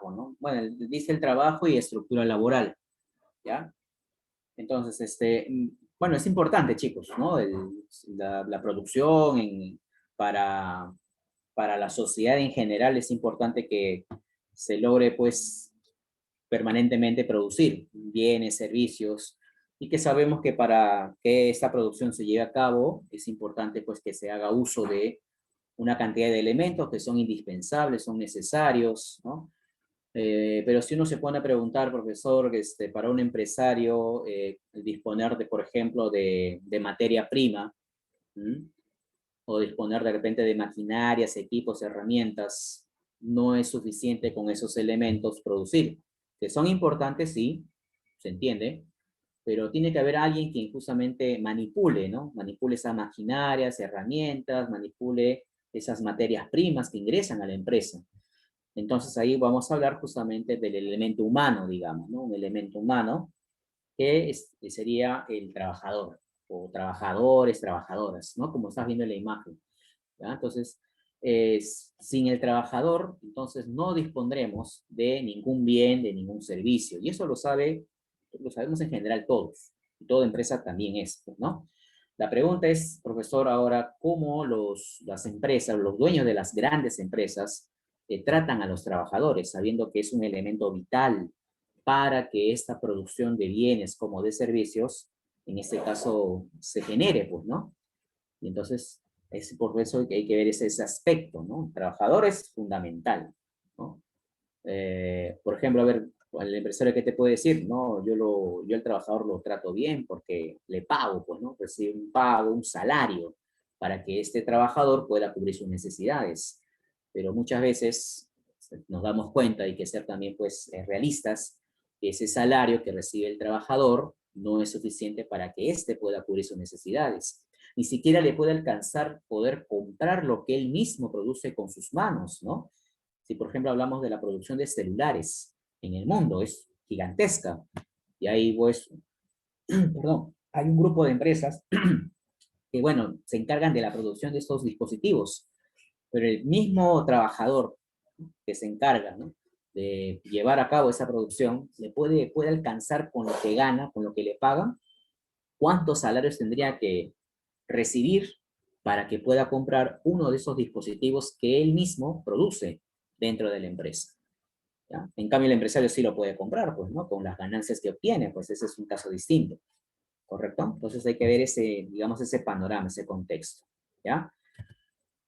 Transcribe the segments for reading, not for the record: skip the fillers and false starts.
trabajo, ¿no? Bueno, dice el trabajo y estructura laboral, ¿ya? Entonces, bueno, es importante, chicos, ¿no? La producción para, para la sociedad en general es importante que se logre, pues, permanentemente producir bienes, servicios, y que sabemos que para que esta producción se lleve a cabo es importante, pues, que se haga uso de una cantidad de elementos que son indispensables, son necesarios, ¿no? Pero si uno se pone a preguntar, profesor, para un empresario, disponer de, por ejemplo, de materia prima, ¿m? O disponer de repente de maquinarias, equipos, herramientas, no es suficiente con esos elementos producir, que son importantes, sí, se entiende, pero tiene que haber alguien quien justamente manipule, ¿no? Manipule esas maquinarias, herramientas, manipule esas materias primas que ingresan a la empresa. Entonces ahí vamos a hablar justamente del elemento humano, digamos, ¿no? Un elemento humano que sería el trabajador, o trabajadores, trabajadoras, ¿no? Como estás viendo en la imagen, ¿ya? Entonces, sin el trabajador, entonces no dispondremos de ningún bien, de ningún servicio. Y eso lo sabemos en general todos. Y toda empresa también es, ¿no? La pregunta es, profesor, ahora, ¿cómo las empresas, los dueños de las grandes empresas, tratan a los trabajadores, sabiendo que es un elemento vital para que esta producción de bienes como de servicios, en este caso, se genere, pues, ¿no? Y entonces, es por eso que hay que ver ese aspecto, ¿no? El trabajador es fundamental, ¿no? Por ejemplo, a ver, el empresario que te puede decir, no, yo al trabajador lo trato bien porque le pago, pues, ¿no? Recibe un pago, un salario, para que este trabajador pueda cubrir sus necesidades. Pero muchas veces nos damos cuenta, hay que ser también, pues, realistas, que ese salario que recibe el trabajador no es suficiente para que éste pueda cubrir sus necesidades. Ni siquiera le puede alcanzar poder comprar lo que él mismo produce con sus manos, ¿no? Si, por ejemplo, hablamos de la producción de celulares en el mundo, es gigantesca. Y ahí, pues, perdón, hay un grupo de empresas que, bueno, se encargan de la producción de estos dispositivos, pero el mismo trabajador que se encarga, ¿no?, de llevar a cabo esa producción, puede alcanzar con lo que gana, con lo que le pagan, cuántos salarios tendría que recibir para que pueda comprar uno de esos dispositivos que él mismo produce dentro de la empresa, ¿ya? En cambio, el empresario sí lo puede comprar, pues, ¿no? Con las ganancias que obtiene, pues ese es un caso distinto, ¿correcto? Entonces hay que ver ese, digamos, ese panorama, ese contexto, ¿ya?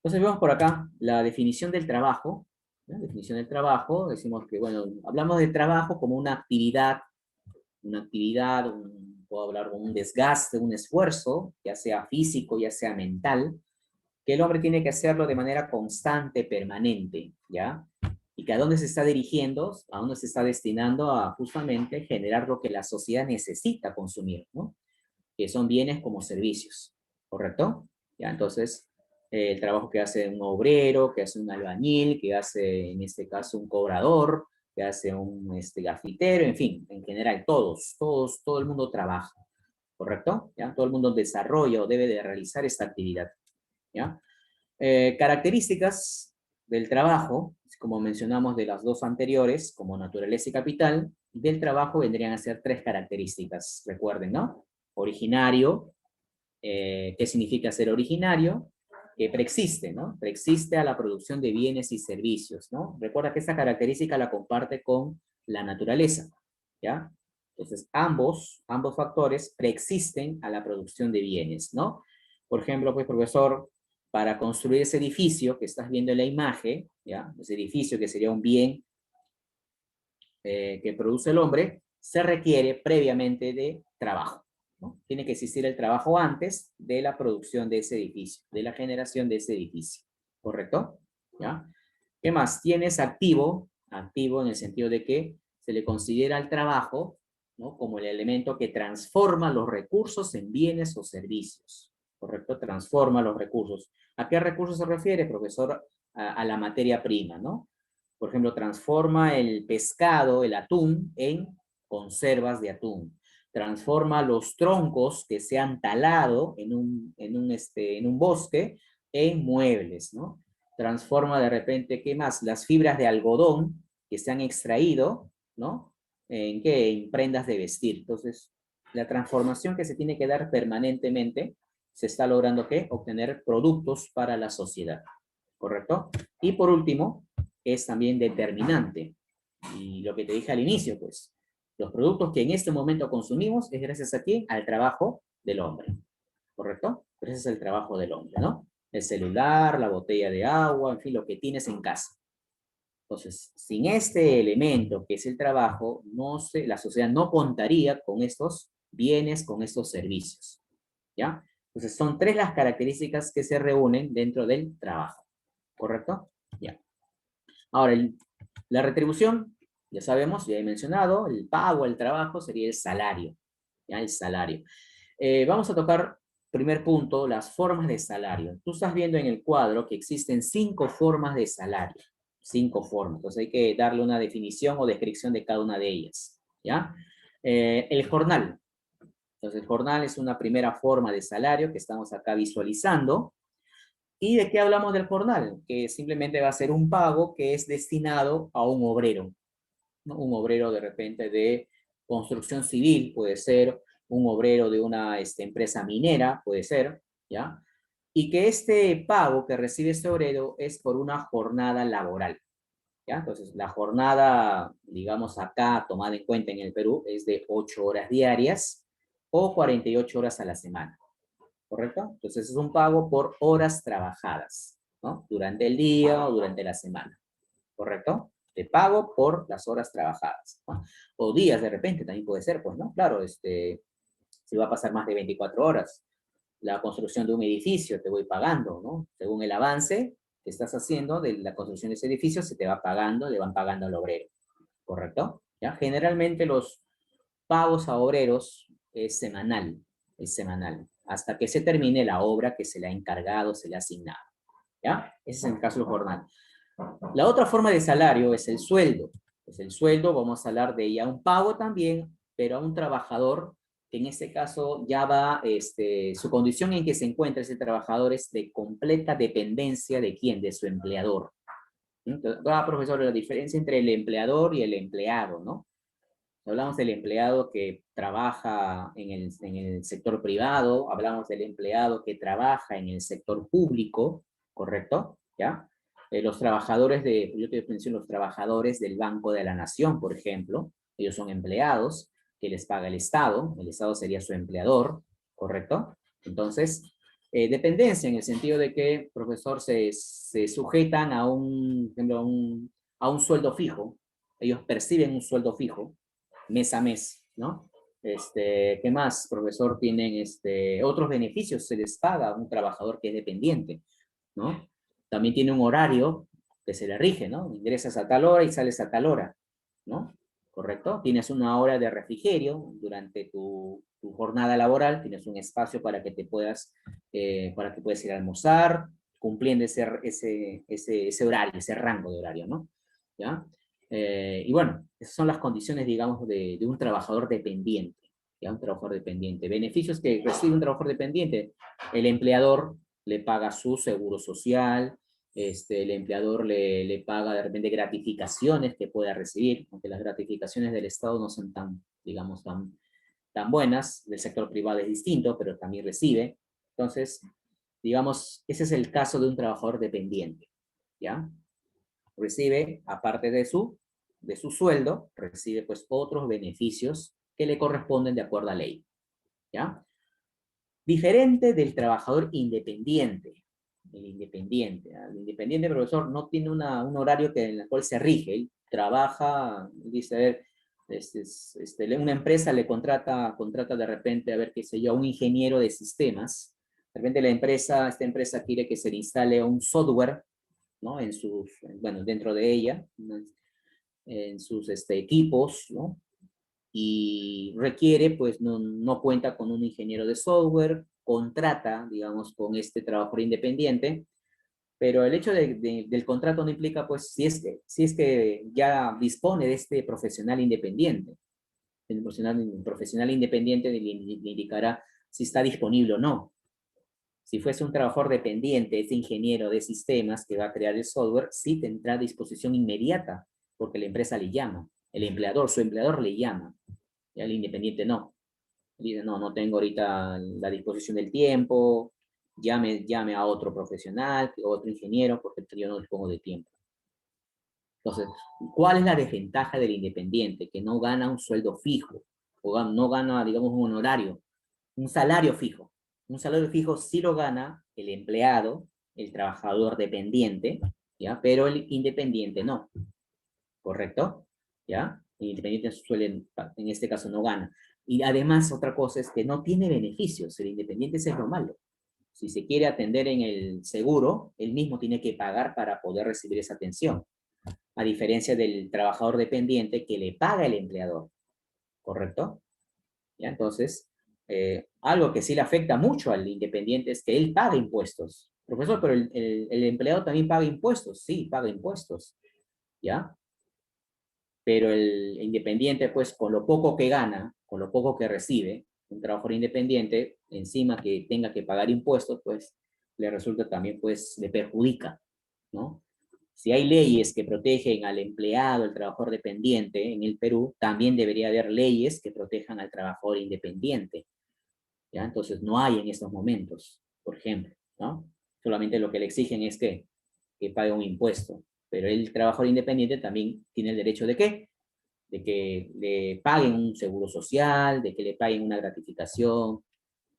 Entonces vemos por acá la definición del trabajo, ¿ya? Definición del trabajo, decimos que, bueno, hablamos de trabajo como puedo hablar de un desgaste, un esfuerzo, ya sea físico, ya sea mental, que el hombre tiene que hacerlo de manera constante, permanente, ¿ya? Y que a dónde se está dirigiendo, a dónde se está destinando a justamente generar lo que la sociedad necesita consumir, ¿no? Que son bienes como servicios, ¿correcto? ¿Ya? Entonces, el trabajo que hace un obrero, que hace un albañil, que hace, en este caso, un cobrador, que hace un gafitero, en fin, en general, todo el mundo trabaja, ¿correcto? ¿Ya? Todo el mundo desarrolla o debe de realizar esta actividad, ¿ya? Características del trabajo, como mencionamos de las dos anteriores, como naturaleza y capital, del trabajo vendrían a ser tres características, recuerden, ¿no? Originario, ¿qué significa ser originario? Que preexiste, ¿no? Preexiste a la producción de bienes y servicios, ¿no? Recuerda que esta característica la comparte con la naturaleza, ¿ya? Entonces, ambos factores preexisten a la producción de bienes, ¿no? Por ejemplo, pues, profesor, para construir ese edificio que estás viendo en la imagen, ¿ya? Ese edificio que sería un bien que produce el hombre, se requiere previamente de trabajo, ¿no? Tiene que existir el trabajo antes de la producción de ese edificio, de la generación de ese edificio, ¿correcto? ¿Ya? ¿Qué más? Tienes activo en el sentido de que se le considera el trabajo, ¿no?, como el elemento que transforma los recursos en bienes o servicios, ¿correcto? Transforma los recursos. ¿A qué recursos se refiere, profesor? A la materia prima, ¿no? Por ejemplo, transforma el pescado, el atún, en conservas de atún. Transforma los troncos que se han talado en un bosque en muebles, ¿no? Transforma de repente, ¿qué más? Las fibras de algodón que se han extraído, ¿no? ¿En qué? En prendas de vestir. Entonces, la transformación que se tiene que dar permanentemente, se está logrando, ¿qué? Obtener productos para la sociedad, ¿correcto? Y por último, es también determinante. Y lo que te dije al inicio, pues, los productos que en este momento consumimos es gracias a quién? Al trabajo del hombre, ¿correcto? Gracias al trabajo del hombre, ¿no? El celular, la botella de agua, en fin, lo que tienes en casa. Entonces, sin este elemento que es el trabajo, la sociedad no contaría con estos bienes, con estos servicios, ¿ya? Entonces, son tres las características que se reúnen dentro del trabajo, ¿correcto? Ya. Ahora, la retribución, ya sabemos, ya he mencionado, el pago, el trabajo sería el salario, ¿ya? El salario. Vamos a tocar, primer punto, las formas de salario. Tú estás viendo en el cuadro que existen 5 formas de salario. 5 formas. Entonces hay que darle una definición o descripción de cada una de ellas, ¿ya? El jornal. Entonces el jornal es una primera forma de salario que estamos acá visualizando. ¿Y de qué hablamos del jornal? Que simplemente va a ser un pago que es destinado a un obrero, ¿no? Un obrero de repente de construcción civil, puede ser un obrero de una empresa minera, puede ser, ¿ya? Y que este pago que recibe este obrero es por una jornada laboral, ¿ya? Entonces, la jornada, digamos acá, tomada en cuenta en el Perú, es de 8 horas diarias o 48 horas a la semana, ¿correcto? Entonces, es un pago por horas trabajadas, ¿no? Durante el día o durante la semana. ¿Correcto? Te pago por las horas trabajadas, ¿no? O días de repente también puede ser, pues, ¿no? Claro, si va a pasar más de 24 horas. La construcción de un edificio te voy pagando, ¿no? Según el avance que estás haciendo de la construcción de ese edificio, se te va pagando, le van pagando al obrero, ¿correcto? ¿Ya? Generalmente los pagos a obreros es semanal, hasta que se termine la obra que se le ha encargado, se le ha asignado, ¿ya? Ese es el caso del jornal. La otra forma de salario es el sueldo. Pues el sueldo, vamos a hablar de ya un pago también, pero a un trabajador, que en este caso ya va, su condición en que se encuentra ese trabajador es de completa dependencia de quién, de su empleador. Entonces, profesor, la diferencia entre el empleador y el empleado, ¿no? Hablamos del empleado que trabaja en el sector privado, hablamos del empleado que trabaja en el sector público, ¿correcto? ¿Ya? Los trabajadores yo te menciono los trabajadores del Banco de la Nación, por ejemplo, ellos son empleados que les paga el Estado sería su empleador, ¿correcto? Entonces, dependencia en el sentido de que, profesor, se sujetan a un, por ejemplo, a un sueldo fijo, ellos perciben un sueldo fijo, mes a mes, ¿no? ¿Qué más, profesor? Tienen otros beneficios, se les paga a un trabajador que es dependiente, ¿no? También tiene un horario que se le rige, ¿no? Ingresas a tal hora y sales a tal hora, ¿no? ¿Correcto? Tienes una hora de refrigerio durante tu jornada laboral, tienes un espacio para que para que puedas ir a almorzar, cumpliendo ese horario, ese rango de horario, ¿no? ¿Ya? Y bueno, esas son las condiciones, digamos, de un trabajador dependiente, ¿ya? Un trabajador dependiente. Beneficios que recibe un trabajador dependiente. El empleador le paga su seguro social, el empleador le paga de repente gratificaciones que pueda recibir, aunque las gratificaciones del Estado no son tan, digamos, tan buenas, del sector privado es distinto, pero también recibe. Entonces, digamos, ese es el caso de un trabajador dependiente, ¿ya? Recibe, aparte de su sueldo, recibe pues otros beneficios que le corresponden de acuerdo a ley, ¿ya? Diferente del trabajador independiente. El independiente, profesor, no tiene un horario en el cual se rige. Él trabaja, dice, a ver, una empresa le contrata de repente, a ver, qué sé yo, a un ingeniero de sistemas. De repente esta empresa quiere que se le instale un software, ¿no? Bueno, dentro de ella, ¿no? En sus equipos, ¿no? Y requiere, pues no cuenta con un ingeniero de software, contrata, digamos, con este trabajador independiente, pero el hecho del contrato no implica, pues, si es que ya dispone de este profesional independiente. El profesional independiente le indicará si está disponible o no. Si fuese un trabajador dependiente, este ingeniero de sistemas que va a crear el software, sí tendrá disposición inmediata porque la empresa le llama. El empleador, su empleador le llama. Y al independiente no. Dice, no, no tengo ahorita la disposición del tiempo, llame a otro profesional, otro ingeniero, porque yo no dispongo de tiempo. Entonces, ¿cuál es la desventaja del independiente? Que no gana un sueldo fijo, o no gana, digamos, un honorario, un salario fijo. Un salario fijo sí lo gana el empleado, el trabajador dependiente, ¿ya? Pero el independiente no, ¿correcto? ¿Ya? El independiente suele, en este caso, no gana. Y además, otra cosa es que no tiene beneficios. El independiente es lo malo. Si se quiere atender en el seguro, él mismo tiene que pagar para poder recibir esa atención. A diferencia del trabajador dependiente que le paga el empleador. ¿Correcto? ¿Ya? Entonces, algo que sí le afecta mucho al independiente es que él paga impuestos. Profesor, pero el empleado también paga impuestos. Sí, paga impuestos. ¿Ya? Pero el independiente, pues con lo poco que gana, con lo poco que recibe, un trabajador independiente, encima que tenga que pagar impuestos, pues le resulta también, pues le perjudica, ¿no? Si hay leyes que protegen al empleado, al trabajador dependiente en el Perú, también debería haber leyes que protejan al trabajador independiente, ¿ya? Entonces no hay en estos momentos, por ejemplo, ¿no? Solamente lo que le exigen es que pague un impuesto, pero el trabajador independiente también tiene el derecho de ¿qué? De que le paguen un seguro social, de que le paguen una gratificación,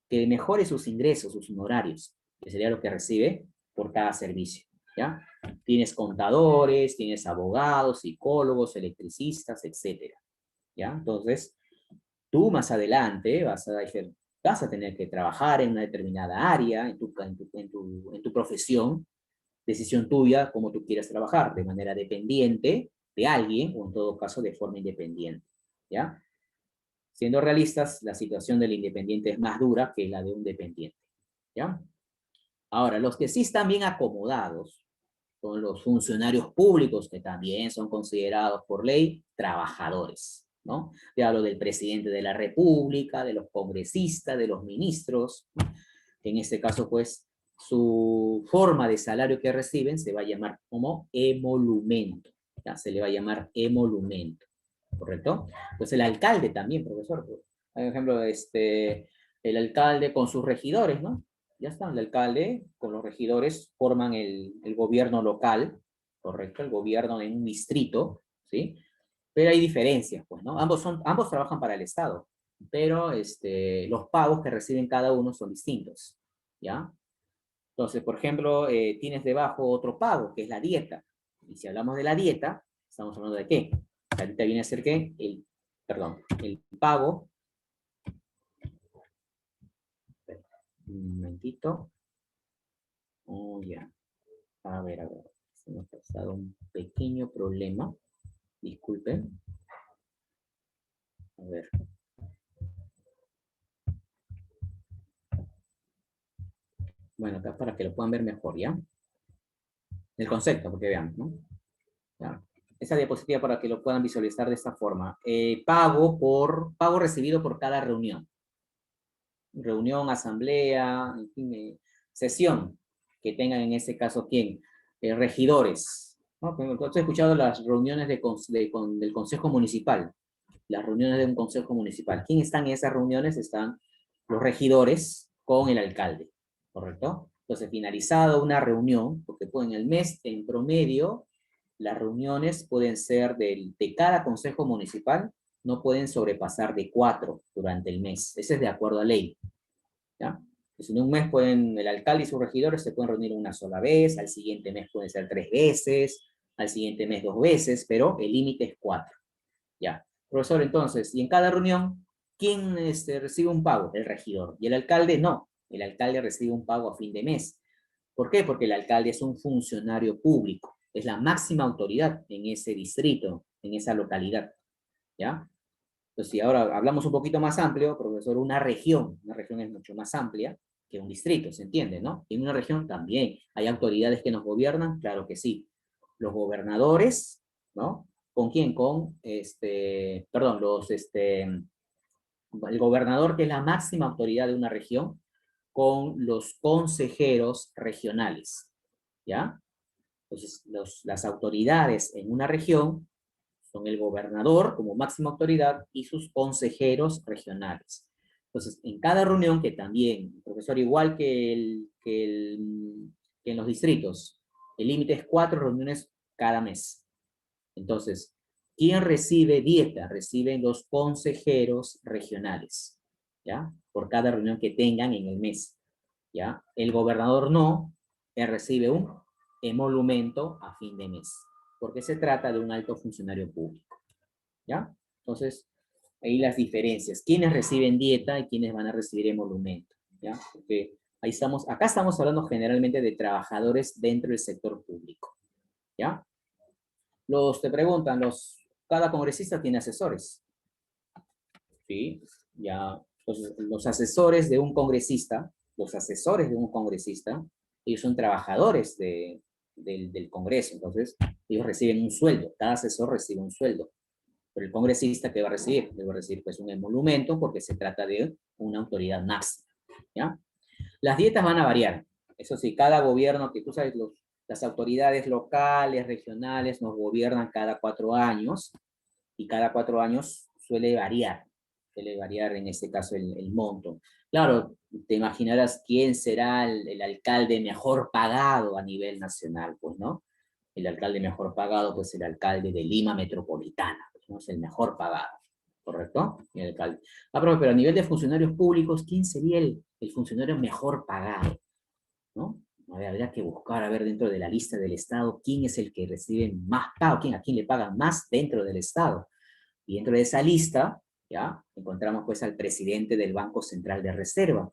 que mejore sus ingresos, sus honorarios, que sería lo que recibe por cada servicio, ¿ya? Tienes contadores, tienes abogados, psicólogos, electricistas, etcétera, ¿ya? Entonces, tú más adelante vas a tener que trabajar en una determinada área, en tu profesión, decisión tuya, cómo tú quieras trabajar, de manera dependiente de alguien o en todo caso de forma independiente, ¿ya? Siendo realistas, la situación del independiente es más dura que la de un dependiente, ¿ya? Ahora, los que sí están bien acomodados son los funcionarios públicos, que también son considerados por ley trabajadores, ¿no? Te hablo del presidente de la República, de los congresistas, de los ministros, ¿no? En este caso, pues, su forma de salario que reciben se va a llamar como emolumento, ¿ya? Se le va a llamar emolumento, ¿correcto? Pues el alcalde también, profesor. Por ejemplo, el alcalde con sus regidores, ¿no? Ya está, el alcalde con los regidores forman el gobierno local, ¿correcto? El gobierno en un distrito, ¿sí? Pero hay diferencias, pues, ¿no? Ambos trabajan para el Estado, pero los pagos que reciben cada uno son distintos, ¿ya? Entonces, por ejemplo, tienes debajo otro pago, que es la dieta. Y si hablamos de la dieta, estamos hablando de qué. La dieta viene a ser qué? El pago. Un momentito. Oh, ya. A ver, a ver. Se me ha pasado un pequeño problema. Disculpen. A ver. Bueno, acá para que lo puedan ver mejor, ¿ya? El concepto, porque vean, ¿no? Ya. Esa diapositiva para que lo puedan visualizar de esta forma. Pago recibido por cada reunión. Reunión, asamblea, en fin, sesión que tengan en este caso, ¿quién? Regidores, ¿no? He escuchado las reuniones del Consejo Municipal, las reuniones de un Consejo Municipal. ¿Quién están en esas reuniones? Están los regidores con el alcalde, ¿correcto? Entonces, finalizado una reunión, porque en el mes, en promedio, las reuniones pueden ser de cada Consejo Municipal, no pueden sobrepasar de 4 durante el mes. Ese es de acuerdo a ley, ¿ya? Pues en un mes el alcalde y sus regidores se pueden reunir una sola vez, al siguiente mes pueden ser 3 veces, al siguiente mes 2 veces, pero el límite es 4, ¿ya? Profesor, entonces, y en cada reunión, ¿quién recibe un pago? El regidor. Y el alcalde no. El alcalde recibe un pago a fin de mes. ¿Por qué? Porque el alcalde es un funcionario público. Es la máxima autoridad en ese distrito, en esa localidad, ¿ya? Entonces, si ahora hablamos un poquito más amplio, profesor, una región es mucho más amplia que un distrito, ¿se entiende, no? Y en una región también hay autoridades que nos gobiernan, claro que sí. Los gobernadores, ¿no? ¿Con quién? Perdón, el gobernador, que es la máxima autoridad de una región, con los consejeros regionales, ¿ya? Entonces, las autoridades en una región Son el gobernador como máxima autoridad y sus consejeros regionales. Entonces, en cada reunión, que también, profesor, igual que en los distritos, el límite es 4 reuniones cada mes. Entonces, ¿quién recibe dieta? Reciben los consejeros regionales, ¿ya? Por cada reunión que tengan en el mes, ¿ya? El gobernador no, él recibe un emolumento a fin de mes, porque se trata de un alto funcionario público, ¿ya? Entonces, ahí las diferencias. ¿Quiénes reciben dieta y quiénes van a recibir emolumento? ¿Ya? Porque ahí estamos, acá estamos hablando generalmente de trabajadores dentro del sector público, ¿ya? Te preguntan, cada congresista tiene asesores, ¿sí? Ya, los asesores de un congresista, ellos son trabajadores del Congreso, entonces ellos reciben un sueldo, cada asesor recibe un sueldo. Pero el congresista, ¿qué va a recibir? Le va a recibir pues un emolumento porque se trata de una autoridad máxima, ¿ya? Las dietas van a variar. Eso sí, cada gobierno, que tú sabes, las autoridades locales, regionales, nos gobiernan cada 4 años, y cada 4 años suele variar en este caso el monto. Claro, te imaginarás quién será el alcalde mejor pagado a nivel nacional, pues, ¿no? El alcalde mejor pagado, pues el alcalde de Lima Metropolitana, pues, ¿no? Es el mejor pagado, ¿correcto? El alcalde. Pero a nivel de funcionarios públicos, ¿quién sería el funcionario mejor pagado? ¿No? A ver, habría que buscar, a ver, dentro de la lista del Estado, quién es el que recibe más pago, a quién le pagan más dentro del Estado. Y dentro de esa lista, ¿ya? Encontramos pues al presidente del Banco Central de Reserva.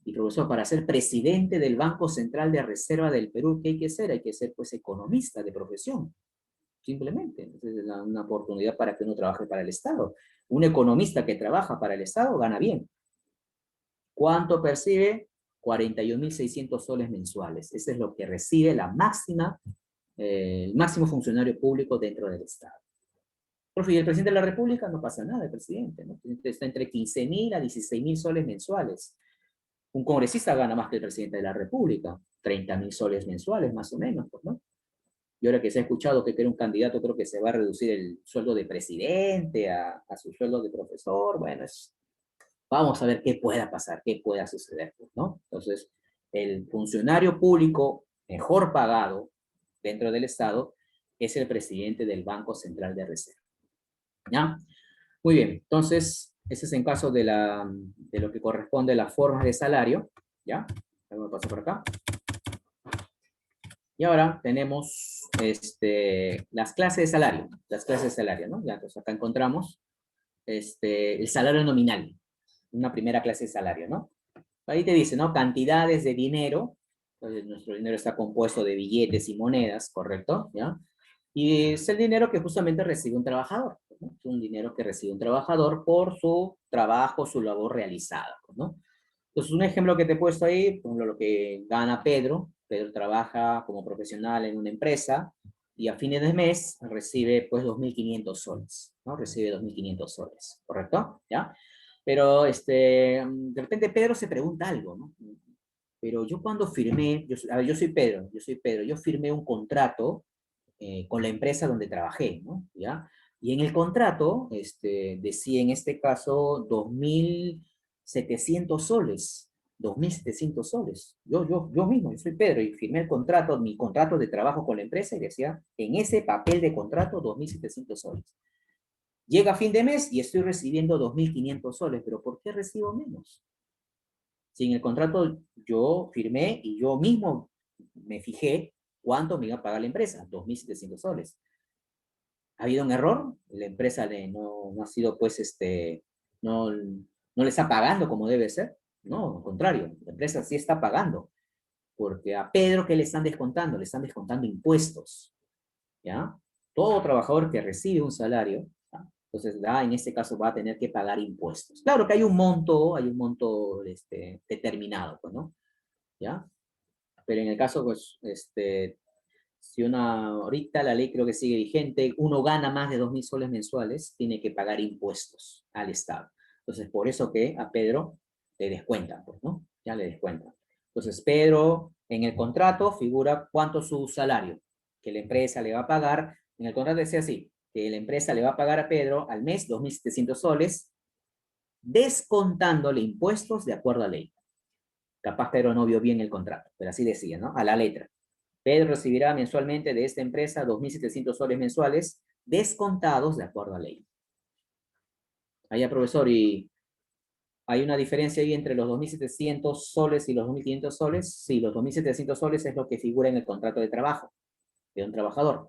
Y profesor, para ser presidente del Banco Central de Reserva del Perú, ¿qué hay que ser? Hay que ser pues economista de profesión, simplemente. Entonces es una oportunidad para que uno trabaje para el Estado. Un economista que trabaja para el Estado gana bien. ¿Cuánto percibe? 41.600 soles mensuales. Ese es lo que recibe el máximo funcionario público dentro del Estado. Profe, y el presidente de la República no pasa nada, el presidente, ¿no? Está entre 15.000 a 16.000 soles mensuales. Un congresista gana más que el presidente de la República, 30.000 soles mensuales más o menos, pues, ¿no? Y ahora que se ha escuchado que quiere un candidato, creo que se va a reducir el sueldo de presidente a su sueldo de profesor. Bueno, vamos a ver qué pueda pasar, qué pueda suceder, pues, ¿no? Entonces, el funcionario público mejor pagado dentro del Estado es el presidente del Banco Central de Reserva. ¿Ya? Muy bien, entonces, ese es en caso de lo que corresponde a las formas de salario, ¿ya? Me paso por acá. Y ahora tenemos las clases de salario, ¿no? Ya, entonces acá encontramos el salario nominal, una primera clase de salario, ¿no? Ahí te dice, ¿no? Cantidades de dinero, entonces nuestro dinero está compuesto de billetes y monedas, ¿correcto? ¿Ya? Y es el dinero que justamente recibe un trabajador, ¿no? Es un dinero que recibe un trabajador por su trabajo, su labor realizada, ¿no? Entonces, un ejemplo que te he puesto ahí, por ejemplo, lo que gana Pedro. Pedro trabaja como profesional en una empresa y a fines de mes recibe, pues, 2.500 soles, ¿no? Recibe 2.500 soles, ¿correcto? ¿Ya? Pero, de repente Pedro se pregunta algo, ¿no? Pero yo cuando firmé, a ver, yo soy Pedro, yo firmé un contrato con la empresa donde trabajé, ¿no? ¿Ya? Y en el contrato decía en este caso 2.700 soles, 2.700 soles. Yo mismo, yo soy Pedro y firmé el contrato, mi contrato de trabajo con la empresa y decía en ese papel de contrato 2.700 soles. Llega fin de mes y estoy recibiendo 2.500 soles, pero ¿por qué recibo menos? Si en el contrato yo firmé y yo mismo me fijé cuánto me iba a pagar la empresa, 2.700 soles. ¿Ha habido un error? La empresa no ha sido, pues, no le está pagando como debe ser. No, al contrario, la empresa sí está pagando. Porque a Pedro, ¿qué le están descontando? Le están descontando impuestos, ¿ya? Todo trabajador que recibe un salario, ¿ya? Entonces, en este caso va a tener que pagar impuestos. Claro que hay un monto determinado, pues, ¿no? ¿Ya? Pero en el caso, pues, si ahorita la ley creo que sigue vigente, uno gana más de 2.000 soles mensuales, tiene que pagar impuestos al Estado. Entonces, por eso que a Pedro le descuentan, pues, ¿no? Ya le descuentan. Entonces, Pedro, en el contrato figura cuánto es su salario que la empresa le va a pagar. En el contrato decía así, que la empresa le va a pagar a Pedro al mes 2.700 soles, descontándole impuestos de acuerdo a ley. Capaz Pedro no vio bien el contrato, pero así decía, ¿no? A la letra. Pedro recibirá mensualmente de esta empresa 2.700 soles mensuales, descontados de acuerdo a ley. Allá, profesor, ¿y hay una diferencia ahí entre los 2.700 soles y los 2.500 soles? Sí, los 2.700 soles es lo que figura en el contrato de trabajo de un trabajador.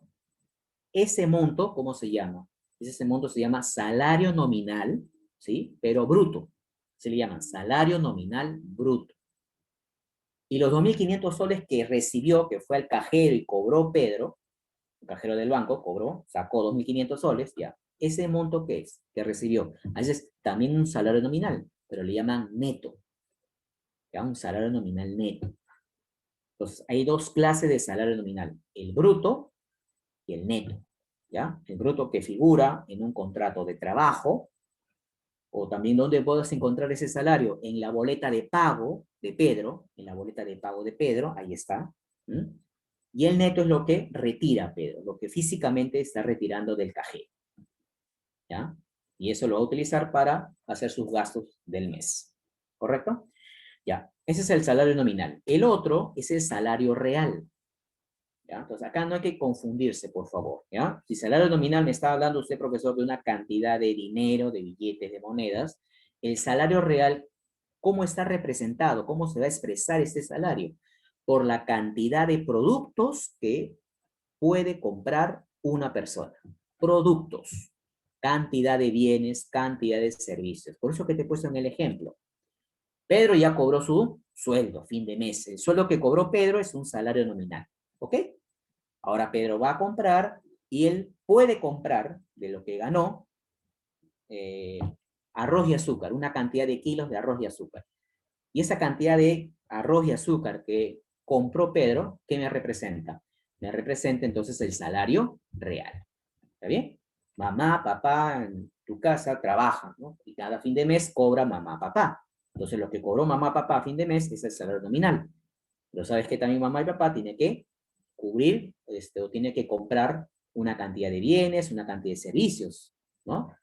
Ese monto, ¿cómo se llama? Ese monto se llama salario nominal, ¿sí? Pero bruto. Se le llama salario nominal bruto. Y los 2.500 soles que recibió, que fue al cajero y cobró Pedro, el cajero del banco cobró, sacó 2.500 soles, ya. Ese monto que es, que recibió, a veces también un salario nominal, pero le llaman neto. Ya, un salario nominal neto. Entonces, hay dos clases de salario nominal, el bruto y el neto. ¿Ya? El bruto que figura en un contrato de trabajo, o también donde puedes encontrar ese salario, en la boleta de pago de Pedro, en la boleta de pago de Pedro, ahí está. ¿Mm? Y el neto es lo que retira Pedro, lo que físicamente está retirando del cajero. ¿Ya? Y eso lo va a utilizar para hacer sus gastos del mes. ¿Correcto? Ya, ese es el salario nominal. El otro es el salario real. ¿Ya? Entonces, acá no hay que confundirse, por favor, ¿ya? Si salario nominal me está hablando usted, profesor, de una cantidad de dinero, de billetes, de monedas, el salario real, ¿cómo está representado? ¿Cómo se va a expresar este salario? Por la cantidad de productos que puede comprar una persona. Productos, cantidad de bienes, cantidad de servicios. Por eso que te he puesto en el ejemplo. Pedro ya cobró su sueldo, fin de mes. El sueldo que cobró Pedro es un salario nominal. ¿Ok? Ahora Pedro va a comprar y él puede comprar de lo que ganó eh, arroz y azúcar, una cantidad de kilos de arroz y azúcar. Y esa cantidad de arroz y azúcar que compró Pedro, ¿qué me representa? Me representa entonces el salario real. ¿Está bien? Mamá, papá en tu casa trabajan, ¿no? Y cada fin de mes cobra mamá, papá. Entonces lo que cobró mamá, papá a fin de mes es el salario nominal. Pero sabes que también mamá y papá tienen que cubrir o tiene que comprar una cantidad de bienes, una cantidad de servicios, ¿no?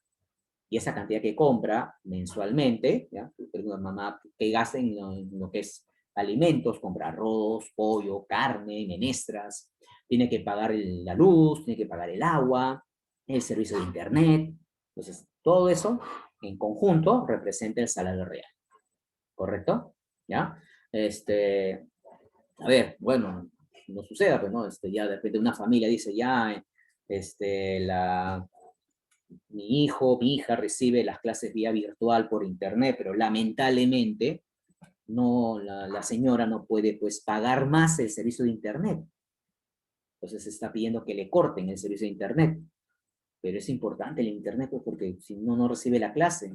Y esa cantidad que compra mensualmente, ¿ya? Mamá que gasta en lo que es alimentos, compra arroz, pollo, carne, menestras, tiene que pagar la luz, tiene que pagar el agua, el servicio de internet. Entonces, todo eso en conjunto representa el salario real, ¿correcto? ¿Ya? A ver, bueno, no suceda, pues, ¿no? Ya de repente una familia dice, ya, mi hijo, mi hija recibe las clases vía virtual por internet, pero lamentablemente no, la señora no puede, pues, pagar más el servicio de internet. Entonces se está pidiendo que le corten el servicio de internet. Pero es importante el internet, pues, porque si no, no recibe la clase.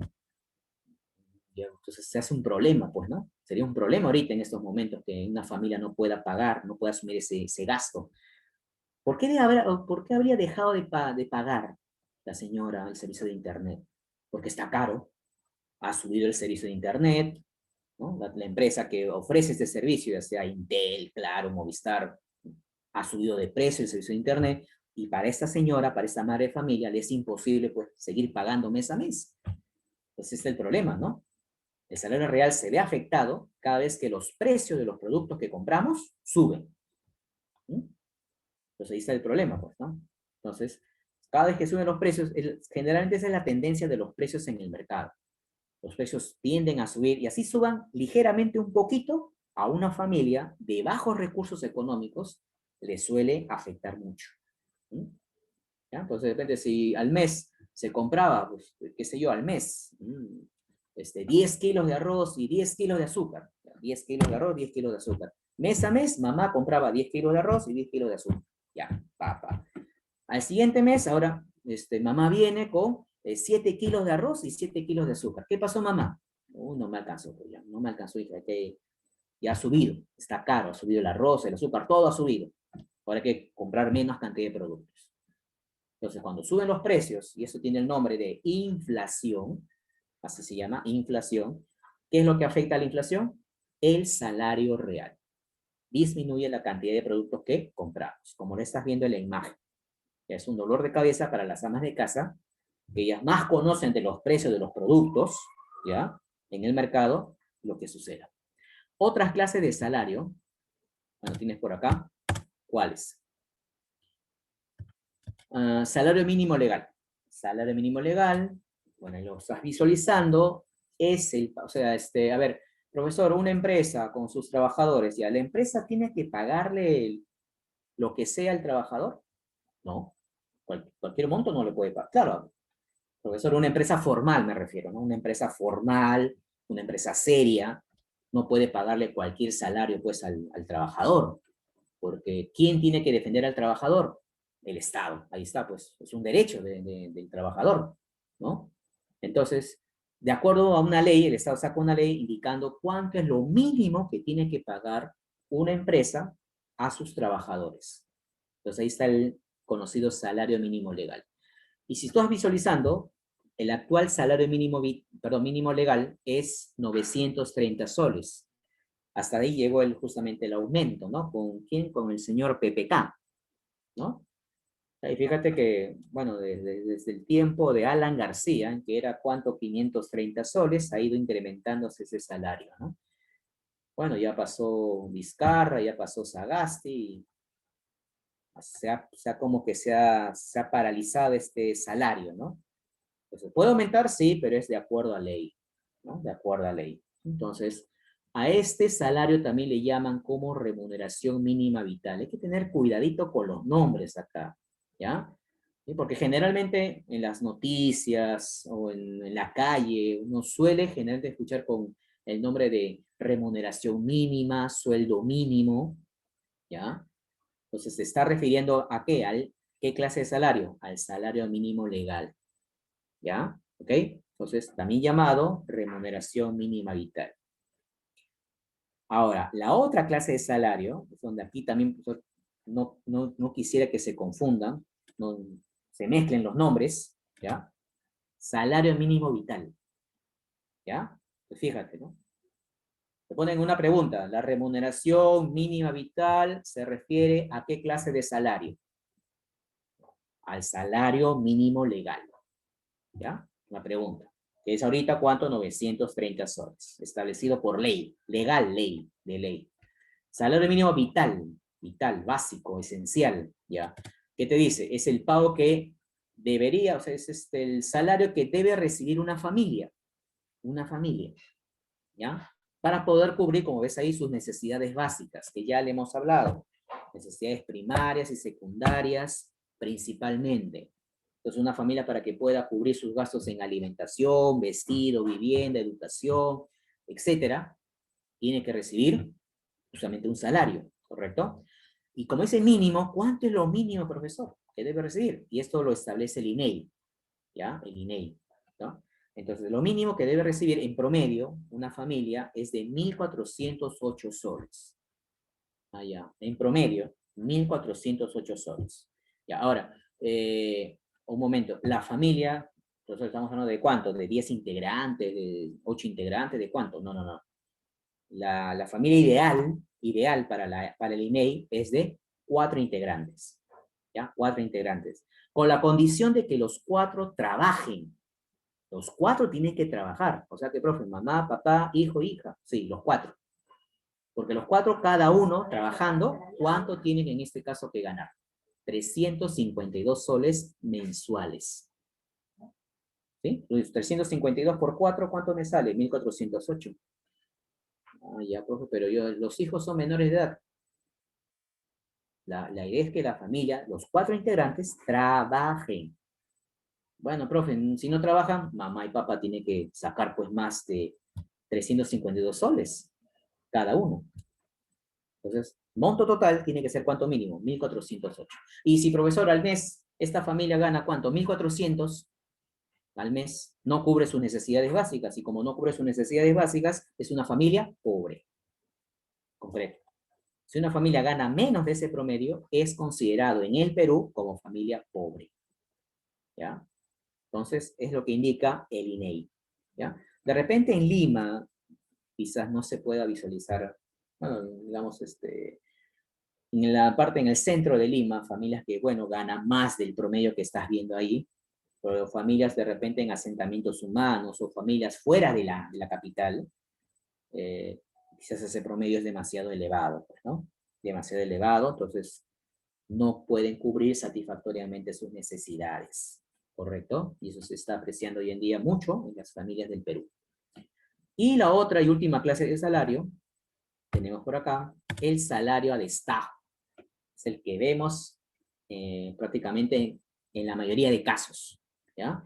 Ya, entonces se hace un problema, pues, ¿no? Sería un problema ahorita en estos momentos que una familia no pueda pagar, no pueda asumir ese gasto. ¿Por qué habría dejado de pagar la señora el servicio de Internet? Porque está caro, ha subido el servicio de Internet, ¿no? La empresa que ofrece este servicio, ya sea Intel, Claro, Movistar, ha subido de precio el servicio de Internet, y para esta señora, para esta madre de familia, le es imposible, pues, seguir pagando mes a mes. Pues ese es el problema, ¿no? El salario real se ve afectado cada vez que los precios de los productos que compramos suben. ¿Sí? Entonces ahí está el problema, pues, ¿no? Entonces, cada vez que suben los precios, generalmente esa es la tendencia de los precios en el mercado. Los precios tienden a subir y así suban ligeramente un poquito a una familia de bajos recursos económicos, le suele afectar mucho. ¿Sí? ¿Ya? Entonces, de repente, si al mes se compraba, pues, qué sé yo, al mes, 10 kilos de arroz y 10 kilos de azúcar. 10 kilos de arroz, 10 kilos de azúcar. Mes a mes, mamá compraba 10 kilos de arroz y 10 kilos de azúcar. Ya, papá. Al siguiente mes, ahora, mamá viene con 7 kilos de arroz y 7 kilos de azúcar. ¿Qué pasó, mamá? No me alcanzó, pues ya, no me alcanzó, hija, que ya ha subido, está caro, ha subido el arroz, el azúcar, todo ha subido. Ahora hay que comprar menos cantidad de productos. Entonces, cuando suben los precios, y eso tiene el nombre de inflación, así se llama, inflación, ¿qué es lo que afecta a la inflación? El salario real. Disminuye la cantidad de productos que compramos, como lo estás viendo en la imagen. Ya es un dolor de cabeza para las amas de casa, que ellas más conocen de los precios de los productos, ¿ya? En el mercado, lo que suceda. Otras clases de salario, bueno, tienes por acá, ¿cuáles? Salario mínimo legal. Salario mínimo legal, bueno, ahí lo estás visualizando, es el, o sea, a ver, profesor, una empresa con sus trabajadores, ¿ya la empresa tiene que pagarle lo que sea al trabajador? No, cualquier monto no le puede pagar. Claro, profesor, una empresa formal me refiero, ¿no? Una empresa formal, una empresa seria, no puede pagarle cualquier salario pues al trabajador, porque ¿quién tiene que defender al trabajador? El Estado, ahí está, pues es un derecho del trabajador, ¿no? Entonces, de acuerdo a una ley, el Estado saca una ley indicando cuánto es lo mínimo que tiene que pagar una empresa a sus trabajadores. Entonces ahí está el conocido salario mínimo legal. Y si estás visualizando, el actual salario mínimo, perdón, mínimo legal es 930 soles. Hasta ahí llegó justamente el aumento, ¿no? ¿Con quién? Con el señor PPK, ¿no? Y fíjate que, bueno, desde el tiempo de Alan García, que era cuánto, 530 soles, ha ido incrementándose ese salario, ¿no? Bueno, ya pasó Vizcarra, ya pasó Sagasti, como que se ha paralizado este salario, ¿no? Entonces, ¿puede aumentar? Sí, pero es de acuerdo a ley, ¿no? De acuerdo a ley. Entonces, a este salario también le llaman como remuneración mínima vital. Hay que tener cuidadito con los nombres acá, ¿ya? ¿Sí? Porque generalmente en las noticias o en la calle uno suele generalmente escuchar con el nombre de remuneración mínima, sueldo mínimo, ¿ya? Entonces, ¿se está refiriendo a qué? ¿Qué clase de salario? Al salario mínimo legal. ¿Ya? ¿Ok? Entonces, también llamado remuneración mínima vital. Ahora, la otra clase de salario, es donde aquí también pues, no quisiera que se confundan, no, se mezclen los nombres, ¿ya? Salario mínimo vital, ¿ya? Pues fíjate, ¿no? Te ponen una pregunta, ¿la remuneración mínima vital se refiere a qué clase de salario? Al salario mínimo legal, ¿ya? La pregunta. Que es ahorita cuánto, 930 soles, establecido por ley, legal, ley, de ley. Salario mínimo vital, vital, básico, esencial, ¿ya? ¿Qué te dice? Es el pago que debería, o sea, es el salario que debe recibir una familia, ¿ya? Para poder cubrir, como ves ahí, sus necesidades básicas, que ya le hemos hablado, necesidades primarias y secundarias, principalmente. Entonces, una familia para que pueda cubrir sus gastos en alimentación, vestido, vivienda, educación, etcétera, tiene que recibir justamente un salario, ¿correcto? Y como ese mínimo, ¿cuánto es lo mínimo, profesor, que debe recibir? Y esto lo establece el INEI, ¿ya? El INEI, ¿no? Entonces, lo mínimo que debe recibir en promedio una familia es de 1.408 soles. Allá, en promedio, 1.408 soles. Ya, ahora, un momento, la familia, nosotros estamos hablando de cuánto, de 10 integrantes, de 8 integrantes, ¿de cuánto? No, no, no. La familia ideal para el INEI es de 4 integrantes. ¿Ya? 4 integrantes. Con la condición de que los 4 trabajen. Los 4 tienen que trabajar. O sea que, profe, mamá, papá, hijo, hija. Sí, los 4. Porque los 4, cada uno trabajando, ¿cuánto tienen en este caso que ganar? 352 soles mensuales. ¿Sí? 352 por 4, ¿cuánto me sale? 1.408. Ah, ya, profe, pero los hijos son menores de edad. La idea es que la familia, los 4 integrantes, trabajen. Bueno, profe, si no trabajan, mamá y papá tienen que sacar pues más de 352 soles cada uno. Entonces, monto total tiene que ser ¿cuánto mínimo? 1.408. Y si, profesor, al mes, esta familia gana ¿cuánto? 1.400 al mes, no cubre sus necesidades básicas. Y como no cubre sus necesidades básicas, es una familia pobre. Concreto. Si una familia gana menos de ese promedio, es considerado en el Perú como familia pobre. ¿Ya? Entonces, es lo que indica el INEI. ¿Ya? De repente en Lima, quizás no se pueda visualizar, bueno, digamos, En la parte en el centro de Lima, familias que, bueno, ganan más del promedio que estás viendo ahí, pero familias de repente en asentamientos humanos o familias fuera de la capital, quizás ese promedio es demasiado elevado, pues, ¿no? Demasiado elevado, entonces no pueden cubrir satisfactoriamente sus necesidades, ¿correcto? Y eso se está apreciando hoy en día mucho en las familias del Perú. Y la otra y última clase de salario, tenemos por acá el salario a destajo. Es el que vemos prácticamente en la mayoría de casos, ¿ya?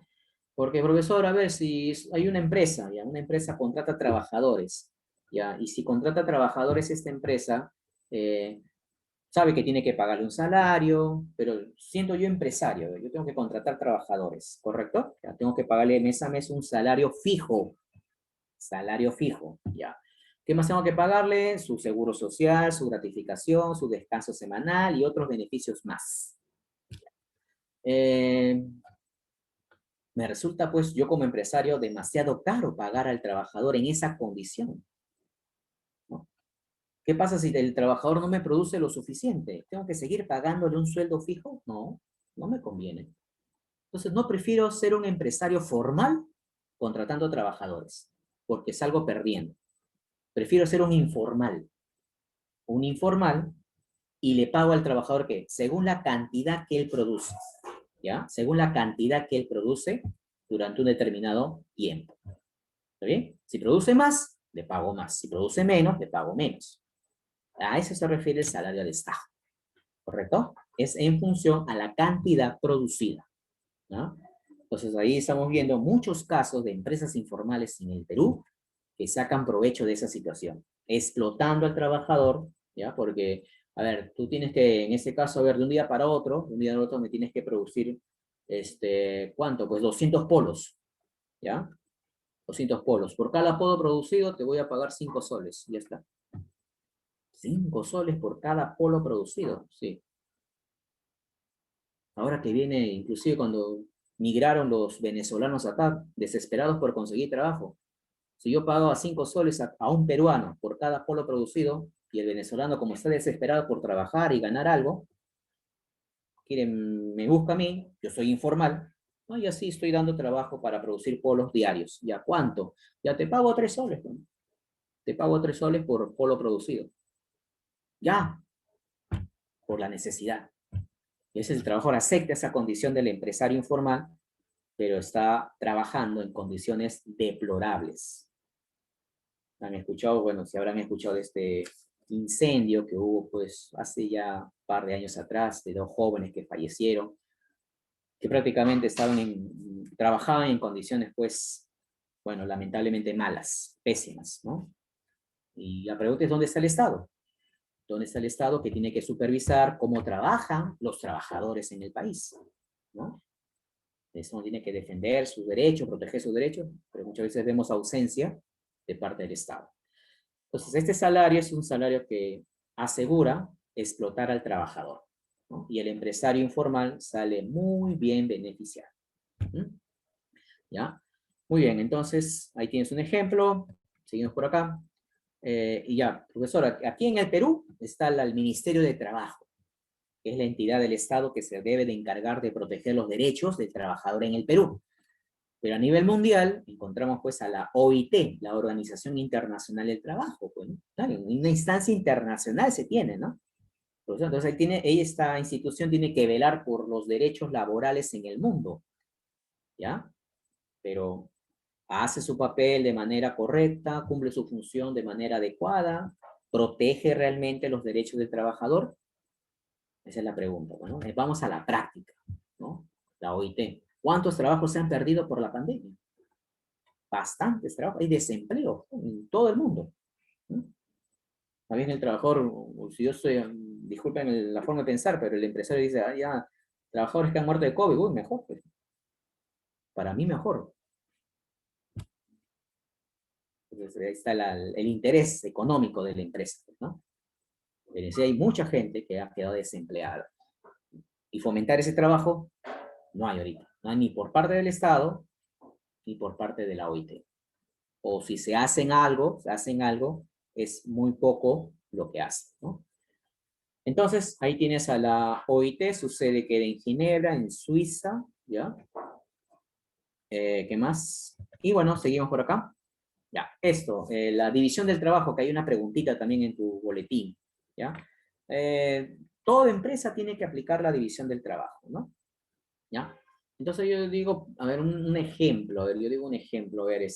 Porque, profesor, a ver, si hay una empresa, ¿ya? Una empresa contrata trabajadores, ¿ya? Y si contrata trabajadores esta empresa, eh, sabe que tiene que pagarle un salario, pero siendo yo empresario, yo tengo que contratar trabajadores, ¿correcto? Ya, tengo que pagarle mes a mes un salario fijo, ¿ya? ¿Qué más tengo que pagarle? Su seguro social, su gratificación, su descanso semanal y otros beneficios más. Eh, Me resulta, pues, yo como empresario demasiado caro pagar al trabajador en esa condición, ¿no? ¿Qué pasa si el trabajador no me produce lo suficiente? ¿Tengo que seguir pagándole un sueldo fijo? No, no me conviene. Entonces, no prefiero ser un empresario formal contratando trabajadores, porque salgo perdiendo. Prefiero ser un informal, y le pago al trabajador que según la cantidad que él produce, ¿ya? Según la cantidad que él produce durante un determinado tiempo. ¿Está bien? Si produce más, le pago más. Si produce menos, le pago menos. A eso se refiere el salario de destajo, ¿correcto? Es en función a la cantidad producida, ¿no? Entonces ahí estamos viendo muchos casos de empresas informales en el Perú que sacan provecho de esa situación, explotando al trabajador, ¿ya? Porque, a ver, tú tienes que, en ese caso, a ver, de un día para otro, de un día para otro me tienes que producir, ¿cuánto? Pues 200 polos, ¿ya? 200 polos. Por cada polo producido te voy a pagar 5 soles, ya está. 5 soles por cada polo producido, sí. Ahora que viene, inclusive cuando migraron los venezolanos acá, desesperados por conseguir trabajo, si yo pago a 5 soles a un peruano por cada polo producido, y el venezolano, como está desesperado por trabajar y ganar algo, me busca a mí, yo soy informal, ¿no? Y así estoy dando trabajo para producir polos diarios. ¿Ya cuánto? Ya te pago 3 soles, ¿no? Te pago 3 soles por polo producido. Ya, por la necesidad. Y ese es el trabajador acepta esa condición del empresario informal, pero está trabajando en condiciones deplorables. Han escuchado, bueno, si habrán escuchado de este incendio que hubo pues hace ya un par de años atrás, de 2 jóvenes que fallecieron, que prácticamente trabajaban en condiciones pues, bueno, lamentablemente malas, pésimas, ¿no? Y la pregunta es, ¿dónde está el Estado? ¿Dónde está el Estado que tiene que supervisar cómo trabajan los trabajadores en el país? ¿No? Eso tiene que defender sus derechos, proteger sus derechos, pero muchas veces vemos ausencia de parte del Estado. Entonces, este salario es un salario que asegura explotar al trabajador, ¿no? Y el empresario informal sale muy bien beneficiado. ¿Ya? Muy bien, entonces ahí tienes un ejemplo. Seguimos por acá. Y ya, profesora, aquí en el Perú está el Ministerio de Trabajo, que es la entidad del Estado que se debe de encargar de proteger los derechos del trabajador en el Perú. Pero a nivel mundial encontramos pues a la OIT, la Organización Internacional del Trabajo. Pues, ¿no? Claro, una instancia internacional se tiene, ¿no? Entonces ahí tiene, esta institución tiene que velar por los derechos laborales en el mundo, ¿ya? Pero hace su papel de manera correcta, cumple su función de manera adecuada, protege realmente los derechos del trabajador. Esa es la pregunta. Bueno, vamos a la práctica, ¿no? La OIT. ¿Cuántos trabajos se han perdido por la pandemia? Bastantes trabajos. Hay desempleo en todo el mundo, ¿no? También el trabajador, si yo soy, disculpen la forma de pensar, pero el empresario dice, ah, ya, trabajadores que han muerto de COVID, uy, mejor, pues. Para mí mejor. Entonces, ahí está el interés económico de la empresa, ¿no? Pero sí hay mucha gente que ha quedado desempleada. Y fomentar ese trabajo no hay ahorita. No hay ni por parte del Estado ni por parte de la OIT. O si se hacen algo, es muy poco lo que hacen, ¿no? Entonces, ahí tienes a la OIT, su sede queda en Ginebra, en Suiza, ¿ya? ¿Qué más? Y bueno, seguimos por acá. Ya, esto, la división del trabajo, que hay una preguntita también en tu boletín, ¿ya? Toda empresa tiene que aplicar la división del trabajo, ¿no? ¿Ya? Entonces yo digo, a ver, un ejemplo, a ver, yo digo un ejemplo, a ver,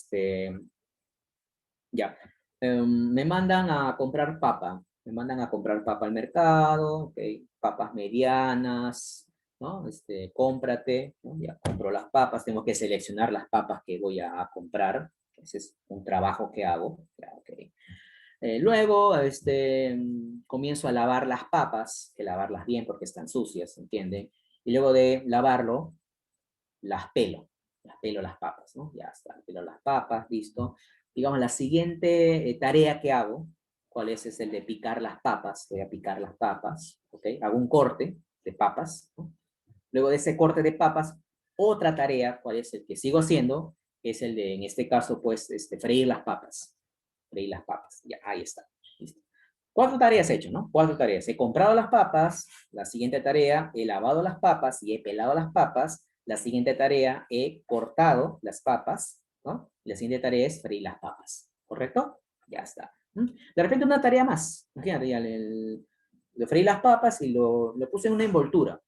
ya. Me mandan a comprar papa, me mandan a comprar papa al mercado, ok, papas medianas, ¿no? Cómprate, ¿no? Ya compro las papas, tengo que seleccionar las papas que voy a comprar, ese es un trabajo que hago, ya, ok. Luego, comienzo a lavar las papas, que lavarlas bien porque están sucias, ¿entienden? Y luego de lavarlo, las pelo las papas, ¿no? Ya está, pelo las papas, listo. Digamos, la siguiente tarea que hago, ¿cuál es? Es el de picar las papas, voy a picar las papas, ¿ok? Hago un corte de papas, ¿no? Luego de ese corte de papas, otra tarea, ¿cuál es el que sigo haciendo? Es el de, en este caso, pues, freír las papas. Freír las papas, ya, ahí está, listo. Cuatro tareas he hecho, ¿no? Cuatro tareas. He comprado las papas, la siguiente tarea, he lavado las papas y he pelado las papas, la siguiente tarea, he cortado las papas, ¿no? La siguiente tarea es freír las papas, ¿correcto? Ya está. De repente una tarea más, imagínate, ya le freí las papas y lo puse en una envoltura,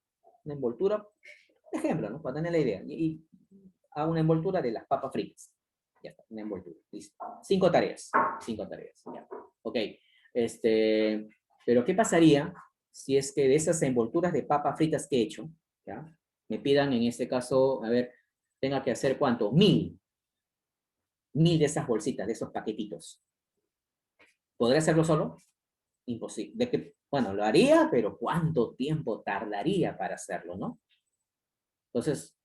ejemplo, ¿no? Para tener la idea, y hago una envoltura de las papas fritas. Ya está, una envoltura, listo. Cinco tareas, ya. Ok, este, pero ¿qué pasaría si es que de esas envolturas de papas fritas que he hecho, ¿ya? Me pidan en este caso, a ver, tenga que hacer ¿cuánto? 1000 de esas bolsitas, de esos paquetitos. ¿Podré hacerlo solo? Imposible. Bueno, lo haría, pero ¿cuánto tiempo tardaría para hacerlo, no? Entonces,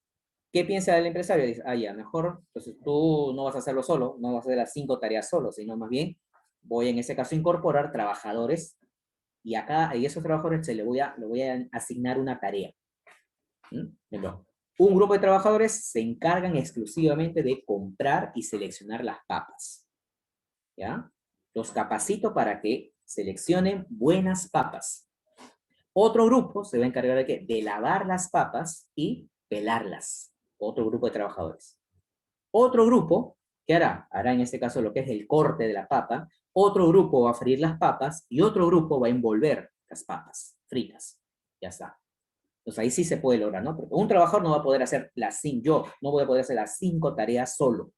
¿qué piensa el empresario? Dice, ah, ya, mejor, entonces tú no vas a hacerlo solo, no vas a hacer las 5 tareas solo, sino más bien voy en ese caso a incorporar trabajadores y acá, a esos trabajadores le voy a asignar una tarea. Un grupo de trabajadores se encargan exclusivamente de comprar y seleccionar las papas. ¿Ya? Los capacito para que seleccionen buenas papas. Otro grupo se va a encargar de, ¿qué? De lavar las papas y pelarlas. Otro grupo de trabajadores. Otro grupo, ¿qué hará? Hará en este caso lo que es el corte de la papa. Otro grupo va a freír las papas y otro grupo va a envolver las papas fritas. Ya está. Entonces ahí sí se puede lograr, ¿no? Porque un trabajador no va a poder hacer yo no voy a poder hacer las 5 tareas solo.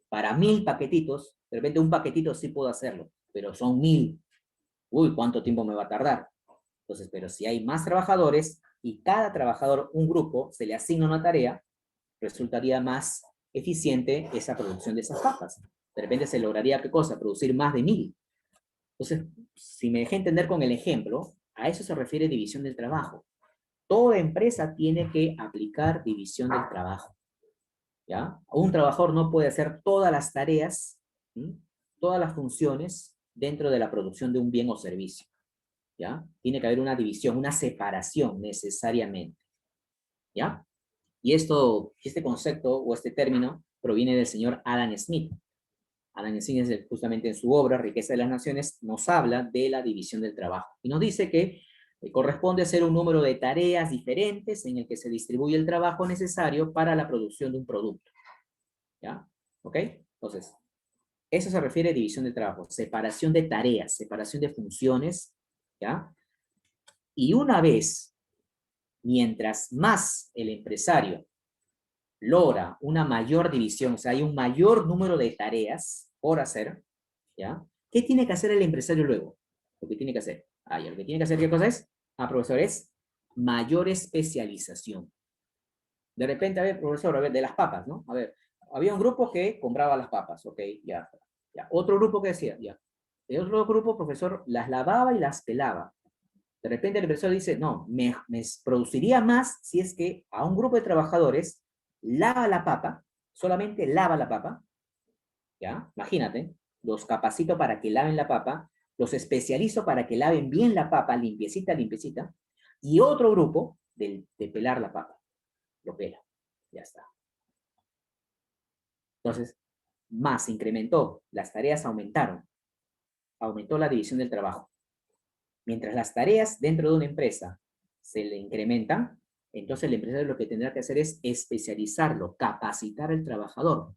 Para 1000 paquetitos, de repente un paquetito sí puedo hacerlo, pero son 1000. Uy, ¿cuánto tiempo me va a tardar? Entonces, pero si hay más trabajadores y cada trabajador, un grupo, se le asigna una tarea, resultaría más eficiente esa producción de esas papas. De repente se lograría, ¿qué cosa? Producir más de 1000. Entonces, si me dejé entender con el ejemplo, a eso se refiere división del trabajo. Toda empresa tiene que aplicar división del trabajo, ¿ya? Un trabajador no puede hacer todas las tareas, ¿sí? Todas las funciones dentro de la producción de un bien o servicio, ¿ya? Tiene que haber una división, una separación necesariamente, ¿ya? Y este concepto o este término proviene del señor Adam Smith. Adam Smith, justamente en su obra, Riqueza de las Naciones, nos habla de la división del trabajo. Y nos dice que corresponde ser un número de tareas diferentes en el que se distribuye el trabajo necesario para la producción de un producto. ¿Ya? ¿Ok? Entonces, eso se refiere a división del trabajo, separación de tareas, separación de funciones, ¿ya? Y una vez, mientras más el empresario logra una mayor división, o sea, hay un mayor número de tareas por hacer, ¿ya? ¿Qué tiene que hacer el empresario luego? Lo que tiene que hacer. Ah, ya, lo que tiene que hacer, ¿qué cosa es? Ah, profesor, es mayor especialización. De repente, a ver, profesor, a ver, de las papas, ¿no? A ver, había un grupo que compraba las papas, ok, ya, ya. Otro grupo que decía, ya. El otro grupo, profesor, las lavaba y las pelaba. De repente el profesor dice, no, me produciría más si es que a un grupo de trabajadores lava la papa, solamente lava la papa, ¿ya? Imagínate, los capacito para que laven la papa, los especializo para que laven bien la papa, limpiecita, limpiecita, y otro grupo de pelar la papa, lo pela, ya está. Entonces, más se incrementó, las tareas aumentaron, aumentó la división del trabajo. Mientras las tareas dentro de una empresa se le incrementan, entonces el empresario lo que tendrá que hacer es especializarlo, capacitar al trabajador,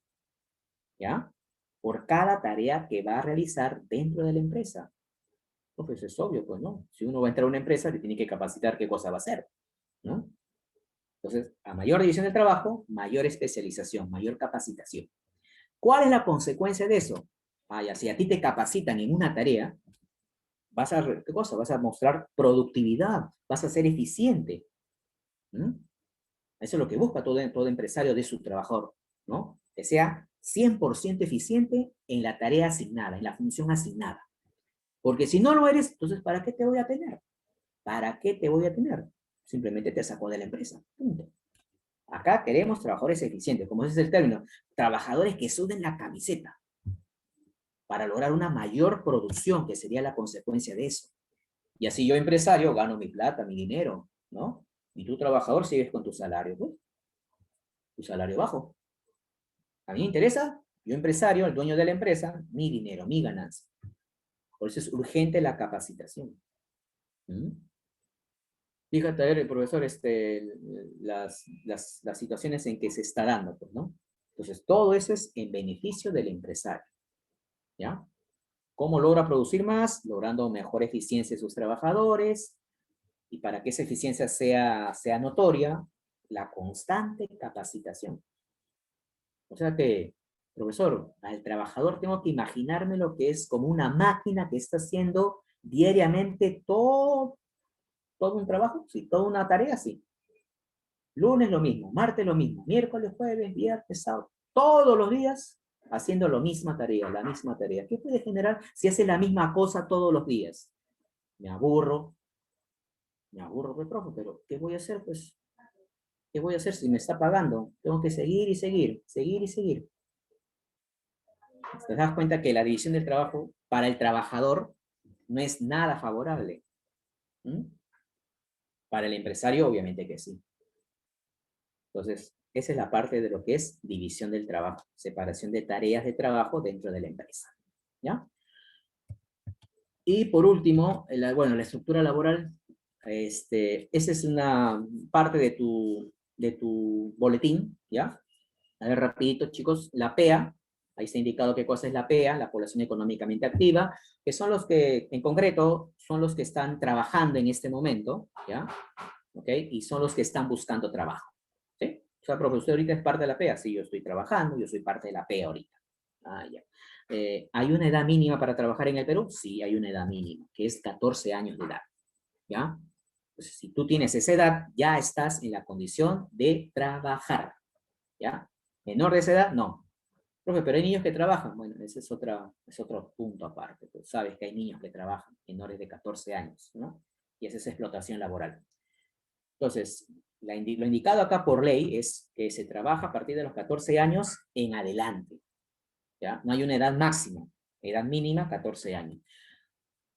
¿ya? Por cada tarea que va a realizar dentro de la empresa. Pues es obvio, pues, ¿no? Si uno va a entrar a una empresa, le tiene que capacitar qué cosa va a hacer, ¿no? Entonces, a mayor división del trabajo, mayor especialización, mayor capacitación. ¿Cuál es la consecuencia de eso? Ya, si a ti te capacitan en una tarea, ¿qué cosa? Vas a mostrar productividad, vas a ser eficiente. ¿Mm? Eso es lo que busca todo empresario de su trabajador, ¿no? Que sea 100% eficiente en la tarea asignada, en la función asignada. Porque si no lo eres, entonces, ¿para qué te voy a tener? ¿Para qué te voy a tener? Simplemente te sacó de la empresa. Punto. Acá queremos trabajadores eficientes, como ese es el término, trabajadores que suden la camiseta para lograr una mayor producción, que sería la consecuencia de eso. Y así yo, empresario, gano mi plata, mi dinero, ¿no? Y tú, trabajador, sigues con tu salario, pues, tu salario bajo. A mí me interesa, yo, empresario, el dueño de la empresa, mi dinero, mi ganancia. Por eso es urgente la capacitación. ¿Mm? Fíjate, a ver, profesor, las situaciones en que se está dando, pues, ¿no? Entonces, todo eso es en beneficio del empresario, ¿ya? ¿Cómo logra producir más? Logrando mejor eficiencia de sus trabajadores, y para que esa eficiencia sea notoria, la constante capacitación. O sea que, profesor, al trabajador tengo que imaginarme lo que es como una máquina que está haciendo diariamente todo un trabajo, sí, toda una tarea, sí. Lunes lo mismo, martes lo mismo, miércoles, jueves, viernes, sábado, todos los días haciendo la misma tarea, la misma tarea. ¿Qué puede generar si hace la misma cosa todos los días? Me aburro, pues, profe, pero ¿qué voy a hacer? Pues, ¿qué voy a hacer si me está pagando? Tengo que seguir y seguir, seguir y seguir. Te das cuenta que la división del trabajo para el trabajador no es nada favorable. ¿Mm? Para el empresario, obviamente que sí. Entonces, esa es la parte de lo que es división del trabajo, separación de tareas de trabajo dentro de la empresa. ¿Ya? Y por último, bueno, la estructura laboral, esa es una parte de tu boletín, ¿ya? A ver, rapidito, chicos, la PEA, ahí está indicado qué cosa es la PEA, la población económicamente activa, que son los que, en concreto, son los que están trabajando en este momento, ¿ya? ¿Ok? Y son los que están buscando trabajo, ¿sí? O sea, profe, ¿usted ahorita es parte de la PEA? Sí, yo estoy trabajando, yo soy parte de la PEA ahorita. Ya. ¿Hay una edad mínima para trabajar en el Perú? Sí, hay una edad mínima, que es 14 años de edad, ¿ya? Entonces, si tú tienes esa edad, ya estás en la condición de trabajar, ¿ya? Menor de esa edad, no. Profe, pero hay niños que trabajan. Bueno, ese es otro punto aparte. Tú sabes que hay niños que trabajan, menores de 14 años, ¿no? Y esa es explotación laboral. Entonces, lo indicado acá por ley es que se trabaja a partir de los 14 años en adelante, ¿ya? No hay una edad máxima, edad mínima 14 años.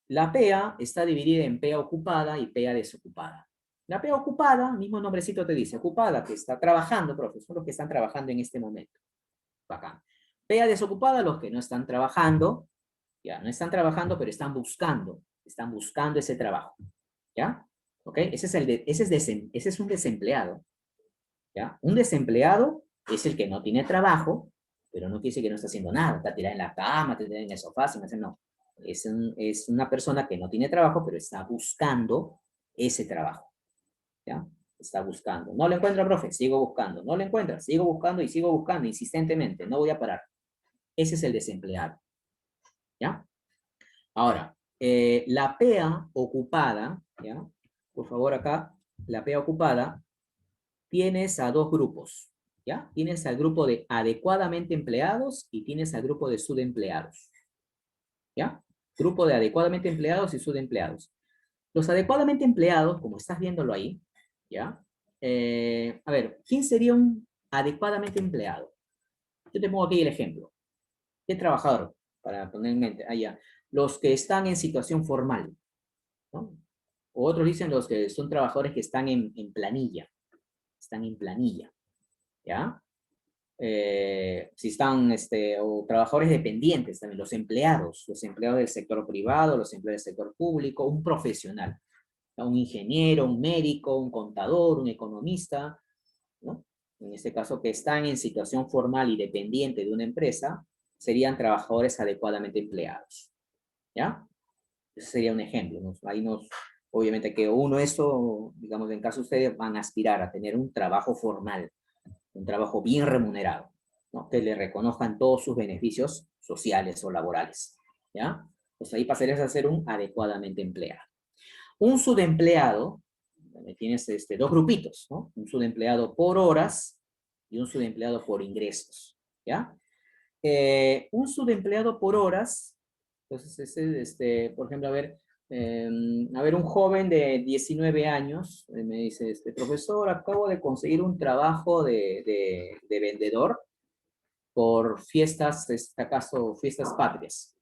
La PEA está dividida en PEA ocupada y PEA desocupada. La PEA ocupada, mismo nombrecito te dice, ocupada, que está trabajando, profe, son los que están trabajando en este momento. Bacán. PEA desocupada, los que no están trabajando, ya, no están trabajando, pero están buscando ese trabajo, ¿ya? ¿Ok? Ese es un desempleado, ¿ya? Un desempleado es el que no tiene trabajo, pero no quiere decir que no está haciendo nada, está tirado en la cama, está tirado en el sofá, sin hacer, no. Es una persona que no tiene trabajo, pero está buscando ese trabajo, ¿ya? Está buscando. No lo encuentra, profe, sigo buscando. No lo encuentra, sigo buscando y sigo buscando insistentemente, no voy a parar. Ese es el desempleado, ¿ya? Ahora, la PEA ocupada, ¿ya? Por favor, acá, la PEA ocupada, tienes a dos grupos, ¿ya? Tienes al grupo de adecuadamente empleados y tienes al grupo de subempleados, ¿ya? Grupo de adecuadamente empleados y subempleados. Los adecuadamente empleados, como estás viéndolo ahí, ¿ya? A ver, ¿quién sería un adecuadamente empleado? Yo te pongo aquí el ejemplo. ¿Qué trabajador? Para poner en mente, allá. Los que están en situación formal, ¿no? O otros dicen los que son trabajadores que están en planilla, están en planilla, ¿ya? si están, o trabajadores dependientes también, los empleados del sector privado, los empleados del sector público, un profesional, un ingeniero, un médico, un contador, un economista, ¿no? En este caso, que están en situación formal y dependiente de una empresa, serían trabajadores adecuadamente empleados, ¿ya? Ese sería un ejemplo, ¿no? Ahí obviamente que uno eso, digamos, en caso de ustedes van a aspirar a tener un trabajo formal, un trabajo bien remunerado, ¿no? Que le reconozcan todos sus beneficios sociales o laborales, ¿ya? Pues ahí pasarías a ser un adecuadamente empleado. Un subempleado, tienes dos grupitos, ¿no? Un subempleado por horas y un subempleado por ingresos, ¿ya? Un subempleado por horas, entonces, por ejemplo, a ver, un joven de 19 años me dice, profesor, acabo de conseguir un trabajo de vendedor por fiestas, acaso fiestas patrias.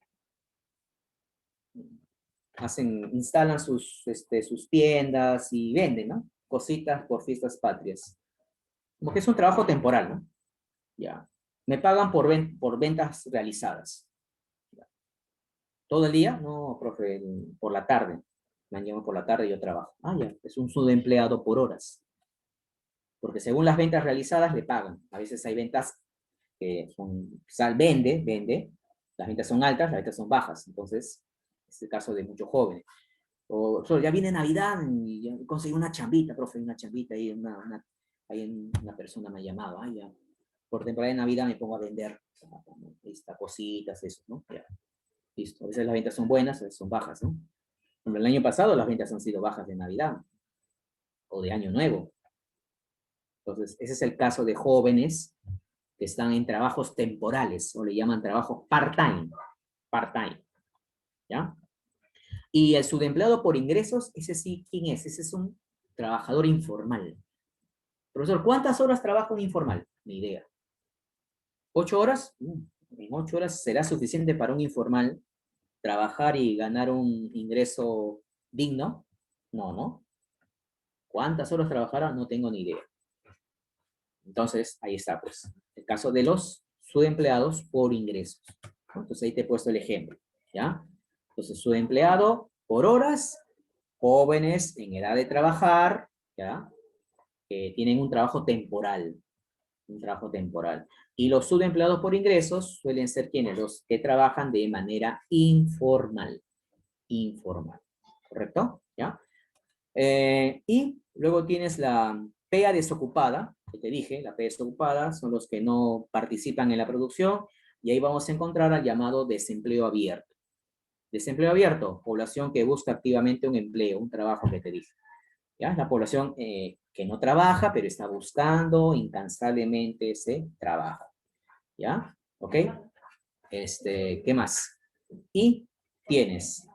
Instalan sus tiendas y venden, ¿no? Cositas por fiestas patrias. Como que es un trabajo temporal, ¿no? Ya. Me pagan por ventas realizadas. Ya. ¿Todo el día? No, profe, por la tarde. Me han llamado por la tarde y yo trabajo. Ah, ya, es un subempleado por horas. Porque según las ventas realizadas le pagan. A veces hay ventas que vende, las ventas son altas, las ventas son bajas. Entonces, es el caso de muchos jóvenes. O ya viene Navidad y ya conseguí una chambita, profe, una chambita ahí, ahí una persona me ha llamado, ay, ya, por temporada de Navidad me pongo a vender cositas, eso, ¿no? Ya, listo. A veces las ventas son buenas, a veces son bajas, ¿no? El año pasado las ventas han sido bajas de Navidad o de Año Nuevo. Entonces, ese es el caso de jóvenes que están en trabajos temporales, o le llaman trabajo part-time, ¿ya? Y el subempleado por ingresos, ese sí, ¿quién es? Ese es un trabajador informal. Profesor, ¿cuántas horas trabaja un informal? Ni idea. ¿8 horas? En 8 horas será suficiente para un informal trabajar y ganar un ingreso digno. No, ¿no? ¿Cuántas horas trabajará? No tengo ni idea. Entonces, ahí está, pues, el caso de los subempleados por ingresos. Entonces, ahí te he puesto el ejemplo, ¿ya? Entonces, subempleado por horas, jóvenes en edad de trabajar, ¿ya? Tienen un trabajo temporal, Y los subempleados por ingresos suelen ser quienes, los que trabajan de manera informal, ¿correcto? ¿Ya? Y luego tienes la PEA desocupada, que te dije, la PEA desocupada son los que no participan en la producción, y ahí vamos a encontrar al llamado desempleo abierto. Desempleo abierto, población que busca activamente un empleo, un trabajo que te dije. ¿Ya? Es la población que no trabaja, pero está buscando incansablemente ese trabajo. ¿Ya? ¿Ok? ¿Qué más? Y tienes,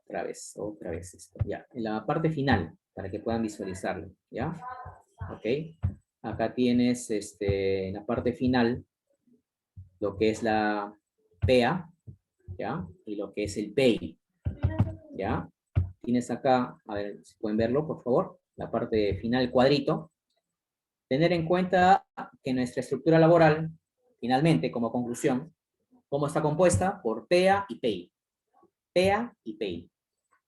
otra vez esto, ya, en la parte final, para que puedan visualizarlo, ¿ya? ¿Ok? Acá tienes, en la parte final, lo que es la PEA, ¿ya? Y lo que es el PEI, ¿ya? Tienes acá, a ver si pueden verlo, por favor, la parte final, cuadrito. Tener en cuenta que nuestra estructura laboral, finalmente, como conclusión, ¿cómo está compuesta? Por PEA y PEI. PEA y PEI.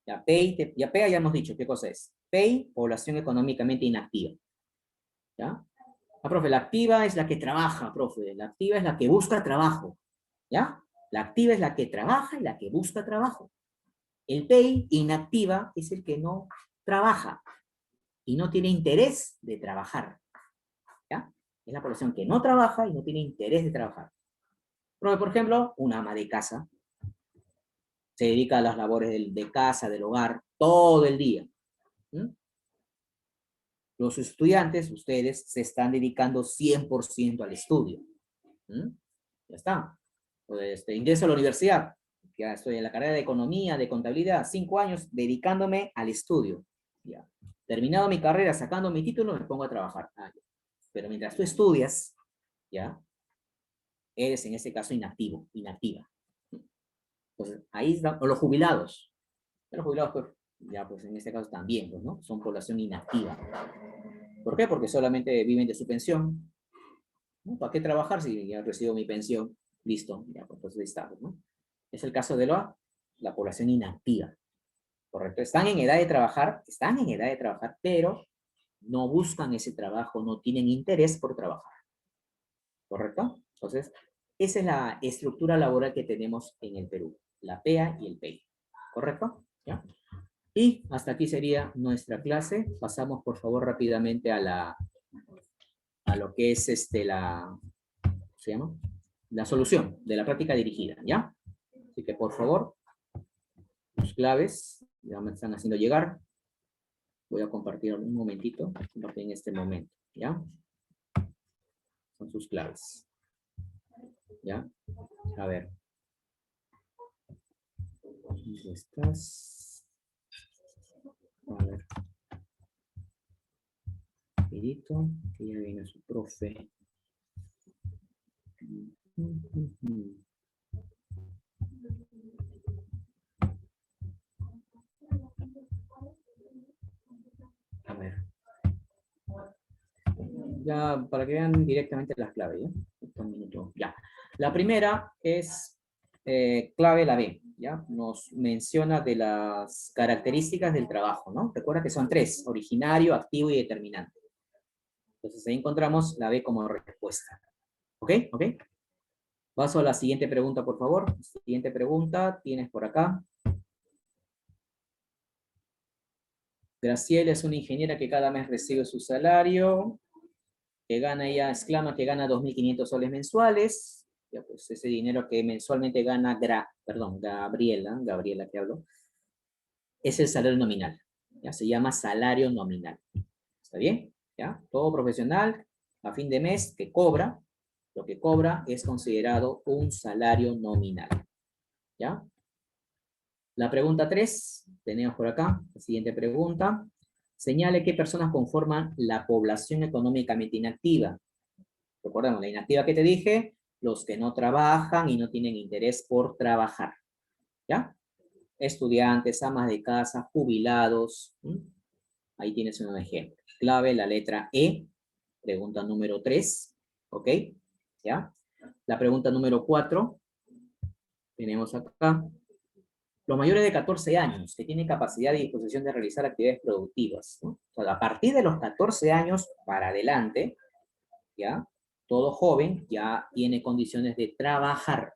Ya PEA ya hemos dicho qué cosa es. PEI, población económicamente inactiva. ¿Ya? Ah, profe, la activa es la que trabaja, profe. La activa es la que busca trabajo. ¿Ya? La activa es la que trabaja y la que busca trabajo. El PEI, inactiva, es el que no trabaja y no tiene interés de trabajar. ¿Ya? Es la población que no trabaja y no tiene interés de trabajar. Profe, por ejemplo, una ama de casa se dedica a las labores de casa, del hogar, todo el día. ¿Mm? Los estudiantes, ustedes, se están dedicando 100% al estudio. ¿Mm? Ya está. Pues, ingreso a la universidad. Ya estoy en la carrera de economía, de contabilidad, 5 años dedicándome al estudio. Ya. Terminado mi carrera, sacando mi título, me pongo a trabajar. Pero mientras tú estudias, ya, eres en este caso inactivo, inactiva. Entonces, ahí están los jubilados. Los jubilados, pues, ya, pues en este caso también, pues, ¿no? Son población inactiva. ¿Por qué? Porque solamente viven de su pensión, ¿no? ¿Para qué trabajar si ya recibo mi pensión? Listo, ya, pues ahí está, ¿no? Es el caso de la población inactiva, ¿correcto? Están en edad de trabajar, pero no buscan ese trabajo, no tienen interés por trabajar, ¿correcto? Entonces, esa es la estructura laboral que tenemos en el Perú, la PEA y el PEI, ¿correcto? ¿Ya? Y hasta aquí sería nuestra clase. Pasamos, por favor, rápidamente a lo que es ¿se llama? La solución de la práctica dirigida, ¿ya? Así que, por favor, sus claves, ya me están haciendo llegar. Voy a compartir un momentito, en este momento, ¿ya? Son sus claves, ¿ya? A ver. ¿Dónde estás? A ver. Rapidito, que ya viene su profe. A ver. Ya, para que vean directamente las claves, ¿ya? Un minuto. Ya. La primera es clave la B, ¿ya? Nos menciona de las características del trabajo, ¿no? Recuerda que son tres: originario, activo y determinante. Entonces ahí encontramos la B como respuesta. ¿Ok? ¿Ok? Paso a la siguiente pregunta, por favor. Siguiente pregunta, tienes por acá. Graciela es una ingeniera que cada mes recibe su salario, que gana, ella exclama que gana 2.500 soles mensuales. Ya, pues ese dinero que mensualmente gana, Gabriela que hablo, es el salario nominal. Ya se llama salario nominal. ¿Está bien? ¿Ya? Todo profesional a fin de mes que cobra, lo que cobra es considerado un salario nominal. ¿Ya? La pregunta 3, tenemos por acá, la siguiente pregunta. Señale qué personas conforman la población económicamente inactiva. Recordemos, la inactiva que te dije, los que no trabajan y no tienen interés por trabajar. ¿Ya? Estudiantes, amas de casa, jubilados. Ahí tienes un ejemplo. Clave, la letra E. Pregunta número 3. ¿Ok? ¿Ya? La pregunta número 4. Tenemos acá. Los mayores de 14 años que tienen capacidad y disposición de realizar actividades productivas, ¿no? O sea, a partir de los 14 años para adelante, ¿ya? Todo joven ya tiene condiciones de trabajar,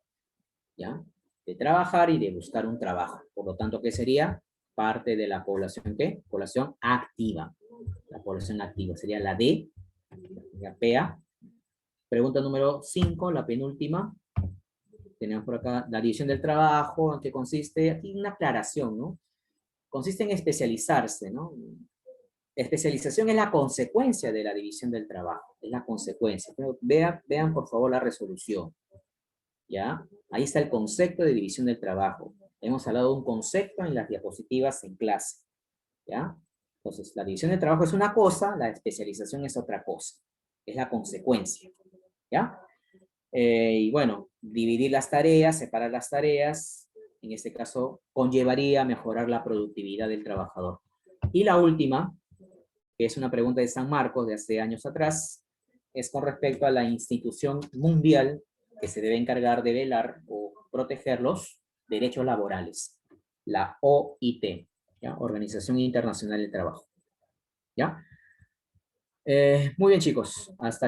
¿ya? De trabajar y de buscar un trabajo. Por lo tanto, ¿qué sería? Parte de la población, ¿qué? Población activa. La población activa sería la D, la PA. Pregunta número 5, la penúltima. Tenemos por acá la división del trabajo, ¿en qué consiste? Aquí una aclaración, ¿no? Consiste en especializarse, ¿no? Especialización es la consecuencia de la división del trabajo, es la consecuencia. Pero vean por favor la resolución, ¿ya? Ahí está el concepto de división del trabajo. Hemos hablado de un concepto en las diapositivas en clase, ¿ya? Entonces, la división del trabajo es una cosa, la especialización es otra cosa, es la consecuencia, ¿ya? Y bueno, dividir las tareas, separar las tareas, en este caso, conllevaría a mejorar la productividad del trabajador. Y la última, que es una pregunta de San Marcos de hace años atrás, es con respecto a la institución mundial que se debe encargar de velar o proteger los derechos laborales, la OIT, ¿ya? Organización Internacional del Trabajo. ¿Ya? Muy bien, chicos, hasta